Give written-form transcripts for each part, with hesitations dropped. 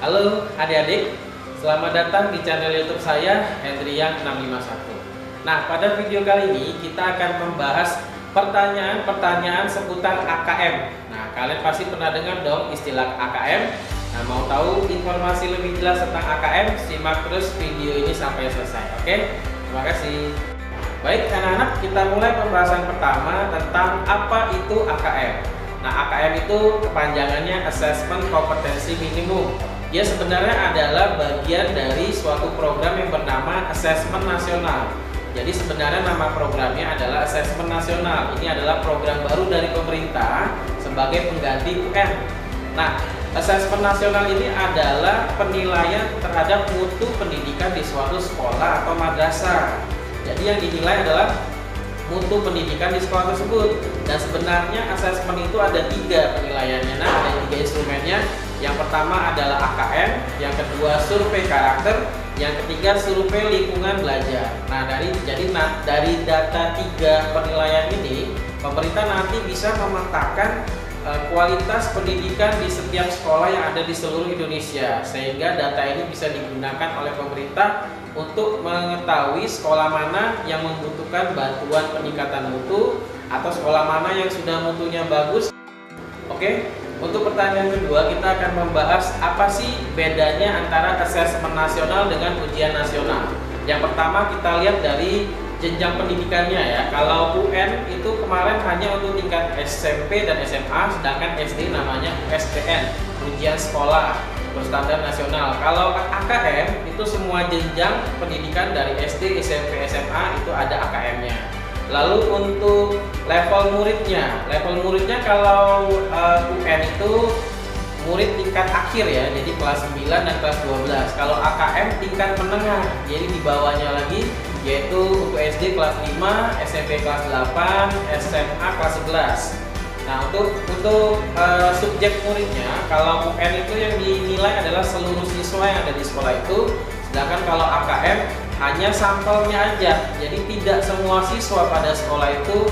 Halo adik-adik, selamat datang di channel YouTube saya Hendrian651. Nah, pada video kali ini kita akan membahas pertanyaan-pertanyaan seputar AKM. Nah, kalian pasti pernah dengar dong istilah AKM. Nah, mau tahu informasi lebih jelas tentang AKM? Simak terus video ini sampai selesai. Oke? Terima kasih. Baik anak-anak, kita mulai pembahasan pertama tentang apa itu AKM. Nah, AKM itu kepanjangannya Assessment Kompetensi Minimum. Dia sebenarnya adalah bagian dari suatu program yang bernama Asesmen Nasional. Jadi sebenarnya nama programnya adalah Asesmen Nasional. Ini adalah program baru dari pemerintah sebagai pengganti UN. Nah, Asesmen Nasional ini adalah penilaian terhadap mutu pendidikan di suatu sekolah atau madrasah. Jadi yang dinilai adalah mutu pendidikan di sekolah tersebut. Dan sebenarnya asesmen itu ada 3 penilaiannya. Nah, ada 3 instrumennya. Yang pertama adalah AKM, yang kedua survei karakter, yang ketiga survei lingkungan belajar. Nah, dari data 3 penilaian ini, pemerintah nanti bisa memetakan kualitas pendidikan di setiap sekolah yang ada di seluruh Indonesia, sehingga data ini bisa digunakan oleh pemerintah untuk mengetahui sekolah mana yang membutuhkan bantuan peningkatan mutu atau sekolah mana yang sudah mutunya bagus. Oke, untuk pertanyaan kedua kita akan membahas apa sih bedanya antara asesmen nasional dengan ujian nasional. Yang pertama kita lihat dari jenjang pendidikannya ya. Kalau UN itu kemarin hanya untuk tingkat SMP dan SMA, sedangkan SD namanya USTN, ujian sekolah berstandar nasional. Kalau AKM itu semua jenjang pendidikan dari SD, SMP, SMA itu ada AKM-nya. Lalu untuk level muridnya kalau UN itu murid tingkat akhir ya, jadi kelas 9 dan kelas 12. Kalau AKM tingkat menengah, jadi di bawahnya lagi, yaitu untuk SD kelas 5, SMP kelas 8, SMA kelas 11. Nah, untuk subjek muridnya, kalau UN itu yang dinilai adalah seluruh siswa yang ada di sekolah itu, sedangkan kalau AKM hanya sampelnya aja. Jadi tidak semua siswa pada sekolah itu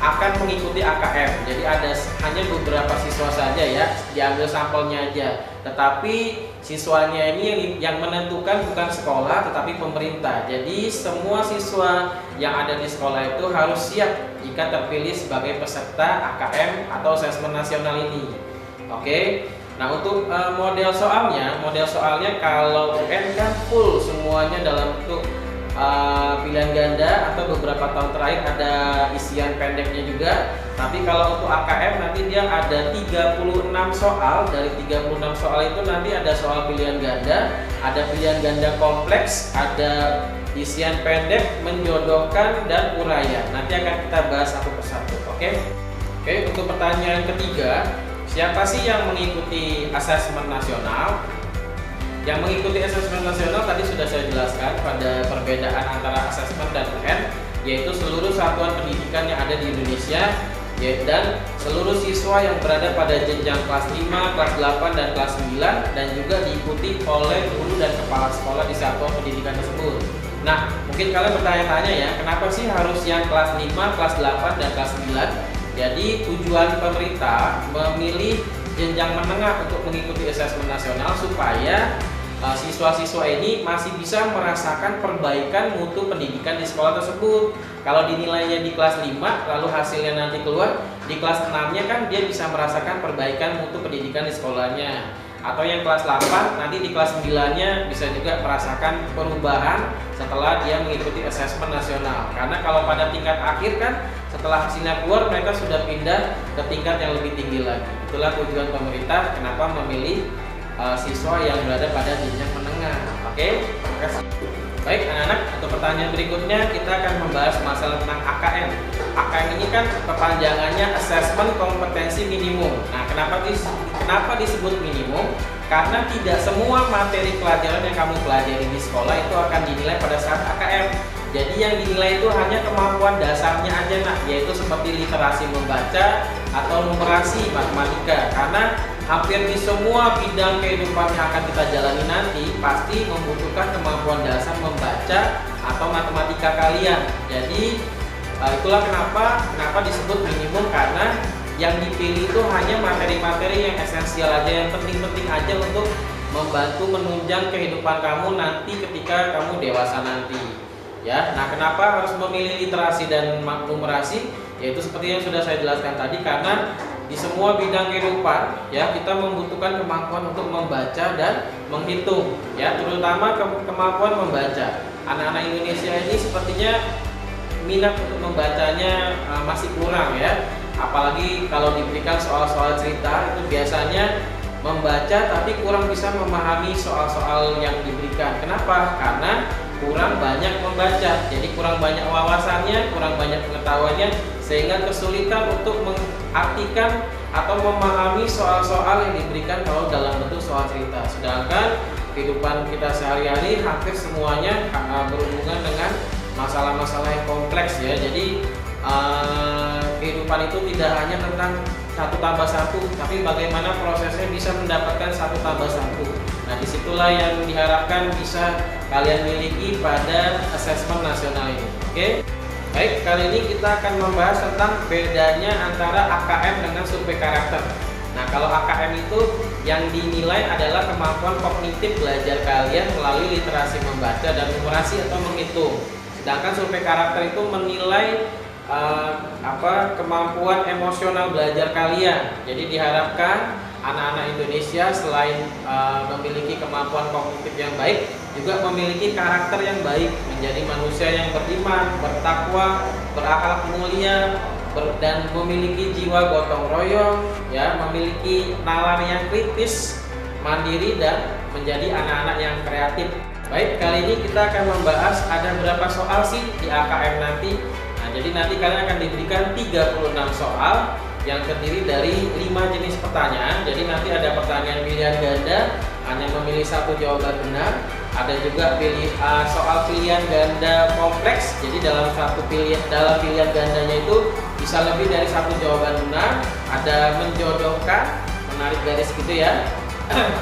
akan mengikuti AKM. Jadi ada hanya beberapa siswa saja ya, diambil sampelnya aja. Tetapi siswanya ini yang menentukan bukan sekolah tetapi pemerintah. Jadi semua siswa yang ada di sekolah itu harus siap jika terpilih sebagai peserta AKM atau asesmen nasional ini. Oke. Nah, untuk model soalnya kalau UN kan full semuanya dalam bentuk pilihan ganda atau beberapa tahun terakhir ada isian pendeknya juga. Tapi kalau untuk AKM nanti dia ada 36 soal. Dari 36 soal itu nanti ada soal pilihan ganda, ada pilihan ganda kompleks, ada isian pendek, menjodohkan, dan uraian. Nanti akan kita bahas satu persatu. Oke, untuk pertanyaan ketiga, siapa sih yang mengikuti asesmen nasional? Yang mengikuti asesmen nasional tadi sudah saya jelaskan pada perbedaan antara asesmen dan UN, yaitu seluruh satuan pendidikan yang ada di Indonesia dan seluruh siswa yang berada pada jenjang kelas 5, kelas 8, dan kelas 9, dan juga diikuti oleh guru dan kepala sekolah di satuan pendidikan tersebut. Nah, mungkin kalian bertanya-tanya ya, kenapa sih harus yang kelas 5, kelas 8, dan kelas 9? Jadi tujuan pemerintah memilih jenjang menengah untuk mengikuti asesmen nasional supaya siswa-siswa ini masih bisa merasakan perbaikan mutu pendidikan di sekolah tersebut. Kalau dinilainya di kelas 5 lalu hasilnya nanti keluar di kelas 6-nya kan dia bisa merasakan perbaikan mutu pendidikan di sekolahnya. Atau yang kelas 8 nanti di kelas 9-nya bisa juga merasakan perubahan setelah dia mengikuti asesmen nasional. Karena kalau pada tingkat akhir kan setelah hasilnya keluar mereka sudah pindah ke tingkat yang lebih tinggi lagi. Itulah tujuan pemerintah kenapa memilih siswa yang berada pada jenjang menengah. Oke, terima kasih. Baik anak-anak, untuk pertanyaan berikutnya kita akan membahas masalah tentang AKM. AKM ini kan kepanjangannya Asesmen Kompetensi Minimum. Nah, kenapa disebut minimum? Karena tidak semua materi pelajaran yang kamu pelajari di sekolah itu akan dinilai pada saat AKM. Jadi yang dinilai itu hanya kemampuan dasarnya aja nak, yaitu seperti literasi membaca atau numerasi matematika. Karena hampir di semua bidang kehidupan yang akan kita jalani nanti pasti membutuhkan kemampuan dasar membaca atau matematika kalian. Jadi itulah kenapa disebut minimum, karena yang dipilih itu hanya materi-materi yang esensial aja, yang penting-penting aja untuk membantu menunjang kehidupan kamu nanti ketika kamu dewasa nanti. Ya, nah kenapa harus memilih literasi dan numerasi? Yaitu seperti yang sudah saya jelaskan tadi, karena di semua bidang kehidupan ya kita membutuhkan kemampuan untuk membaca dan menghitung, ya terutama kemampuan membaca. Anak-anak Indonesia ini sepertinya minat untuk membacanya masih kurang ya. Apalagi kalau diberikan soal-soal cerita itu biasanya membaca tapi kurang bisa memahami soal-soal yang diberikan. Kenapa? Karena kurang banyak membaca, jadi kurang banyak wawasannya, kurang banyak pengetahuannya, sehingga kesulitan untuk mengartikan atau memahami soal-soal yang diberikan kalau dalam bentuk soal cerita. Sedangkan kehidupan kita sehari-hari hampir semuanya berhubungan dengan masalah-masalah yang kompleks ya. Jadi kehidupan itu tidak hanya tentang 1+1, tapi bagaimana prosesnya bisa mendapatkan 1+1. Nah, disitulah yang diharapkan bisa kalian miliki pada asesmen nasional ini. Oke, baik, kali ini kita akan membahas tentang bedanya antara AKM dengan survei karakter. Nah, kalau AKM itu yang dinilai adalah kemampuan kognitif belajar kalian melalui literasi membaca dan numerasi atau menghitung. Sedangkan survei karakter itu menilai kemampuan emosional belajar kalian. Jadi diharapkan anak-anak Indonesia selain memiliki kemampuan kognitif yang baik, juga memiliki karakter yang baik, menjadi manusia yang beriman, bertakwa, berakhlak mulia, dan memiliki jiwa gotong royong, ya, memiliki nalar yang kritis, mandiri, dan menjadi anak-anak yang kreatif. Baik, kali ini kita akan membahas ada berapa soal sih di AKM nanti. Nah, jadi nanti kalian akan diberikan 36 soal yang terdiri dari 5 jenis pertanyaan. Jadi nanti ada pertanyaan pilihan ganda, hanya memilih satu jawaban benar. Ada juga soal pilihan ganda kompleks. Jadi dalam pilihan gandanya itu bisa lebih dari satu jawaban benar. Ada menjodohkan, menarik garis gitu ya.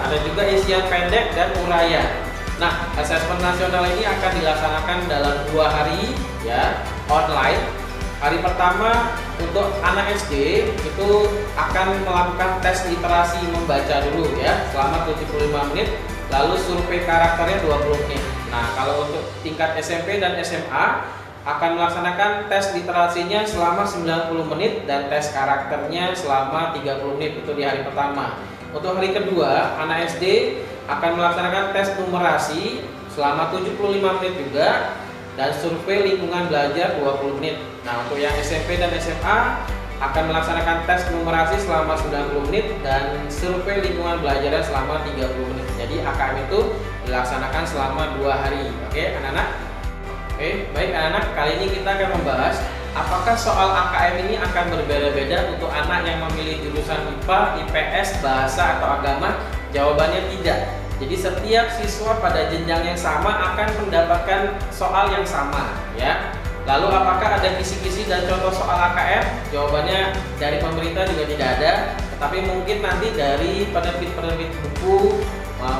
Ada juga isian pendek dan uraian. Nah, asesmen nasional ini akan dilaksanakan dalam 2 hari ya, online. Hari pertama untuk anak SD itu akan melakukan tes literasi membaca dulu ya selama 75 menit, lalu survei karakternya 20 menit. Nah, kalau untuk tingkat SMP dan SMA akan melaksanakan tes literasinya selama 90 menit dan tes karakternya selama 30 menit, itu di hari pertama. Untuk hari kedua, anak SD akan melaksanakan tes numerasi selama 75 menit juga, dan survei lingkungan belajar 20 menit. Nah, untuk yang SMP dan SMA akan melaksanakan tes numerasi selama 90 menit dan survei lingkungan belajarnya selama 30 menit. Jadi AKM itu dilaksanakan selama 2 hari. Oke, anak-anak? Oke, baik anak-anak, kali ini kita akan membahas apakah soal AKM ini akan berbeda-beda untuk anak yang memilih jurusan IPA, IPS, bahasa atau agama. Jawabannya tidak. Jadi setiap siswa pada jenjang yang sama akan mendapatkan soal yang sama ya. Lalu apakah ada kisi-kisi dan contoh soal AKM? Jawabannya dari pemerintah juga tidak ada, tetapi mungkin nanti dari penerbit-penerbit buku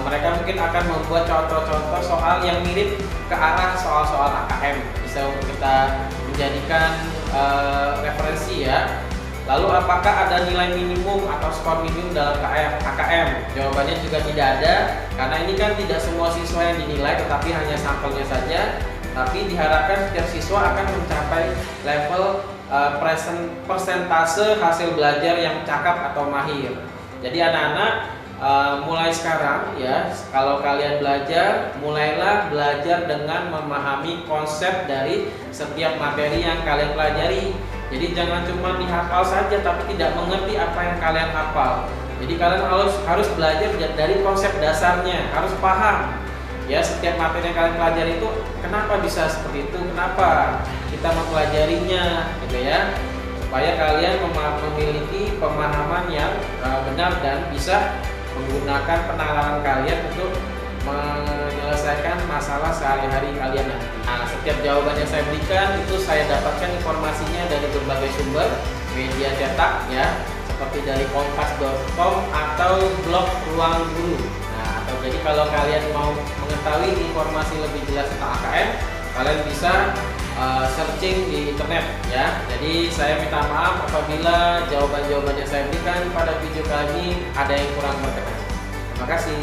mereka mungkin akan membuat contoh-contoh soal yang mirip ke arah soal-soal AKM, bisa untuk kita menjadikan referensi ya. Lalu apakah ada nilai minimum atau skor minimum dalam AKM? Jawabannya juga tidak ada, karena ini kan tidak semua siswa yang dinilai, tetapi hanya sampelnya saja. Tapi diharapkan setiap siswa akan mencapai level persentase hasil belajar yang cakap atau mahir. Jadi anak-anak mulai sekarang ya, kalau kalian belajar, mulailah belajar dengan memahami konsep dari setiap materi yang kalian pelajari. Jadi jangan cuma dihafal saja tapi tidak mengerti apa yang kalian hafal. Jadi kalian harus belajar dari konsep dasarnya, harus paham ya setiap materi yang kalian pelajari itu kenapa bisa seperti itu, kenapa kita mempelajarinya gitu ya, supaya kalian memiliki pemahaman yang benar dan bisa menggunakan penalaran kalian untuk menyelesaikan masalah sehari-hari kalian nanti. Nah, setiap jawaban yang saya berikan itu saya dapatkan informasinya dari berbagai sumber media cetak ya, seperti dari kompas.com atau blog Ruang Guru. Nah, atau jadi kalau kalian mau mengetahui informasi lebih jelas tentang AKM, kalian bisa searching di internet ya. Jadi saya minta maaf apabila jawaban-jawaban yang saya berikan pada video kali ini ada yang kurang berkenan. Terima kasih.